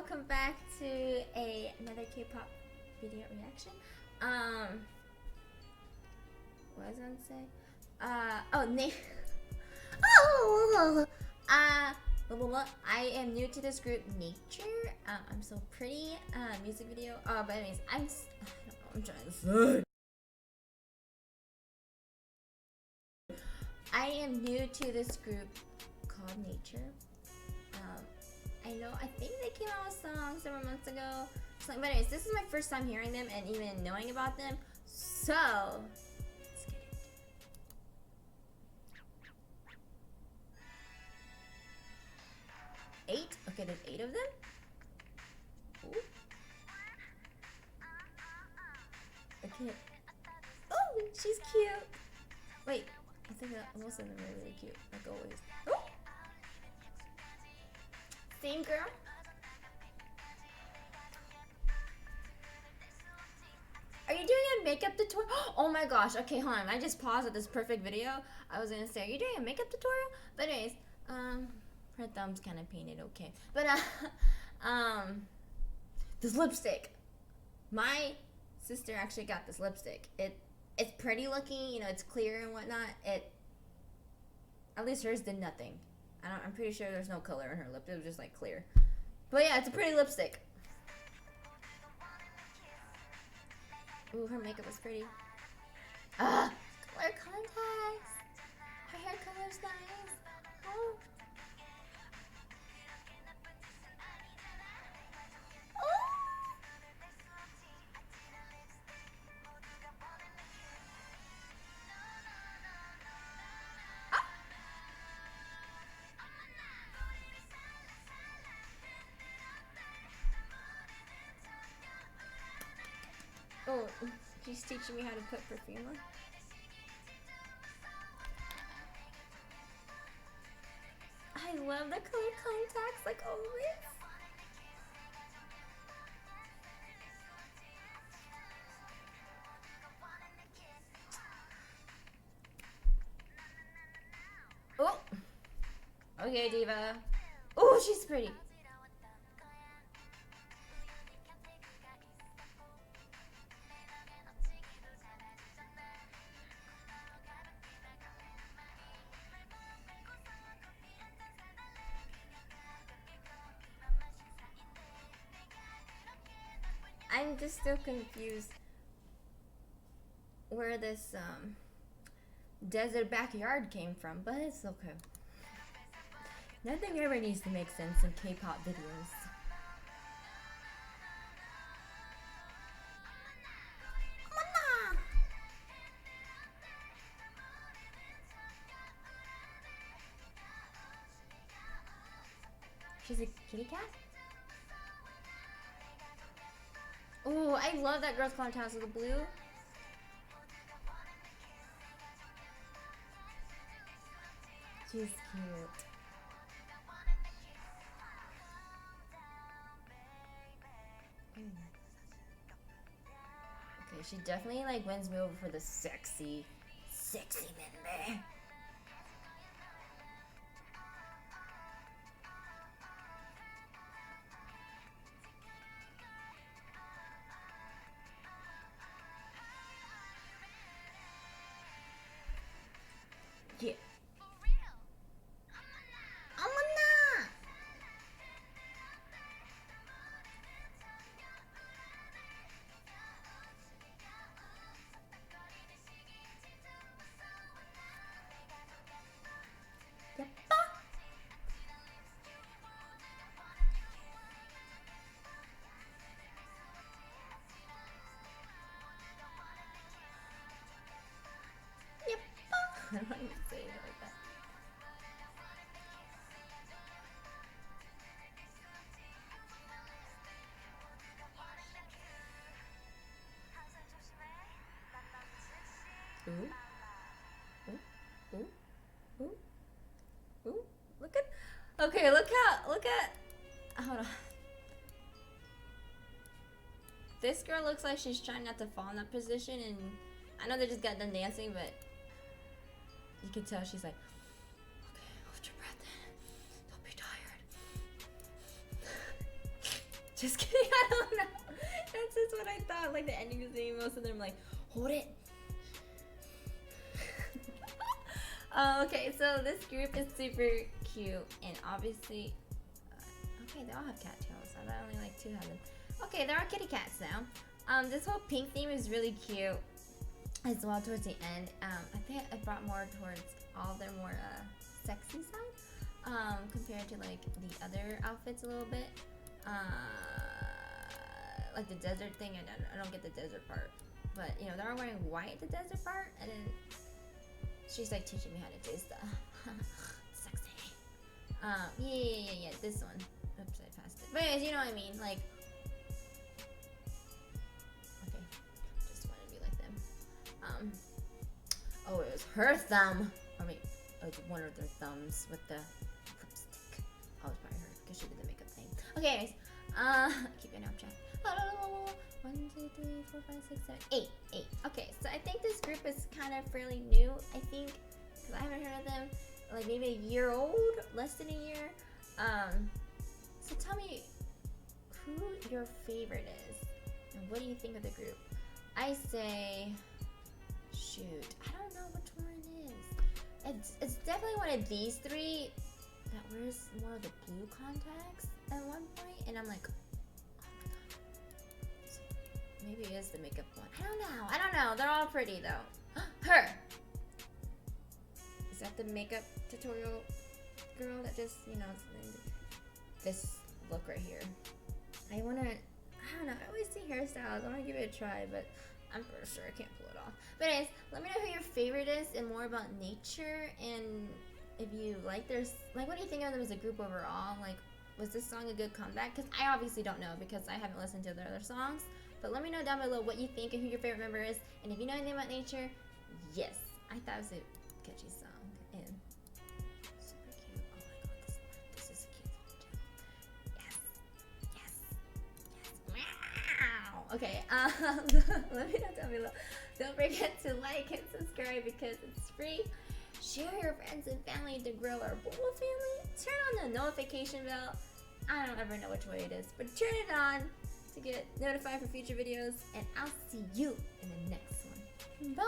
welcome back to another K-pop video reaction. What was I gonna say? Blah, blah, blah. I am new to this group, Nature. I'm so pretty. Music video. But anyways, I don't know. I'm trying to say. I am new to this group called Nature. I think they came out with songs several months ago. But anyways, this is my first time hearing them and even knowing about them. So, let's get into it. 8? Okay, there's 8 of them. Ooh. Okay. Oh, she's cute. Wait, I think that most of them are really cute, like always. Ooh. Same girl. Are you doing a makeup tutorial? Oh my gosh. Okay, hold on. I just paused at this perfect video. I was gonna say, are you doing a makeup tutorial? But anyways, her thumb's kind of painted okay. But this lipstick. My sister actually got this lipstick. It's pretty looking. You know, it's clear and whatnot. At least hers did nothing. I'm pretty sure there's no color in her lip. It was just like clear. But yeah, it's a pretty lipstick. Ooh, her makeup is pretty. Color contacts. Her hair color's nice. Oh. Oh, she's teaching me how to put perfume on. I love the color contacts, like always. Oh, okay, Diva. Oh, she's pretty. I'm just still confused where this desert backyard came from, but it's okay. Nothing ever needs to make sense in K-pop videos. She's a kitty cat? Oh, I love that girl's contacts with the blue. She's cute. Okay, she definitely like wins me over for the sexy member. Yeah. I don't even say it like that. Ooh. Ooh. Ooh. Ooh. Ooh. Look at. Okay, look at. Hold on. This girl looks like she's trying not to fall in that position, and I know they just got done dancing, but you can tell she's like, okay, hold your breath in. Don't be tired. Just kidding, I don't know. That's just what I thought. Like the ending was being most of them like, hold it. Okay, so this group is super cute, and obviously, okay, they all have cattails. I thought only like 2 have them. Okay, there are kitty cats now. This whole pink theme is really cute as well towards the end. I think I brought more towards all their more sexy side compared to like the other outfits a little bit. Like the desert thing, I don't get the desert part, but you know they're all wearing white the desert part, and then she's like teaching me how to do stuff. Sexy. Yeah, this one. Oops, I passed it. But anyways, you know what I mean, like. Okay, just want to be like them. Oh, it was her thumb. I mean, like one of their thumbs with the lipstick. Oh, it's probably her because she did the makeup thing. Okay, anyways, keep your name check. 1, 2, 3, 4, 5, 6, 7, 8. Okay, so I think this group is kind of fairly new. I think because I haven't heard of them, like maybe a year old, less than a year. So tell me who your favorite is, and what do you think of the group? I say, shoot, I don't know which one it is. It's definitely one of these 3 that wears more of the blue contacts at one point, and I'm like, oh my god, maybe it is the makeup one. I don't know. They're all pretty though. Her. Is that the makeup tutorial girl that just, you know, this look right here? I don't know, I always see hairstyles. I want to give it a try, but I'm pretty sure I can't pull it off. But anyways, let me know who your favorite is and more about nature, and if you like their, like, what do you think of them as a group overall? Like, was this song a good comeback? Because I obviously don't know because I haven't listened to their other songs. But let me know down below what you think and who your favorite member is. And if you know anything about nature, yes, I thought it was a catchy song. And super cute. Oh my god, this is a cute song too. Yes. Wow. Okay, let me know down below. Don't forget to like and subscribe because it's free. Share your friends and family to grow our BOBA family. Turn on the notification bell. I don't ever know which way it is, but turn it on to get notified for future videos, and I'll see you in the next one. Bye!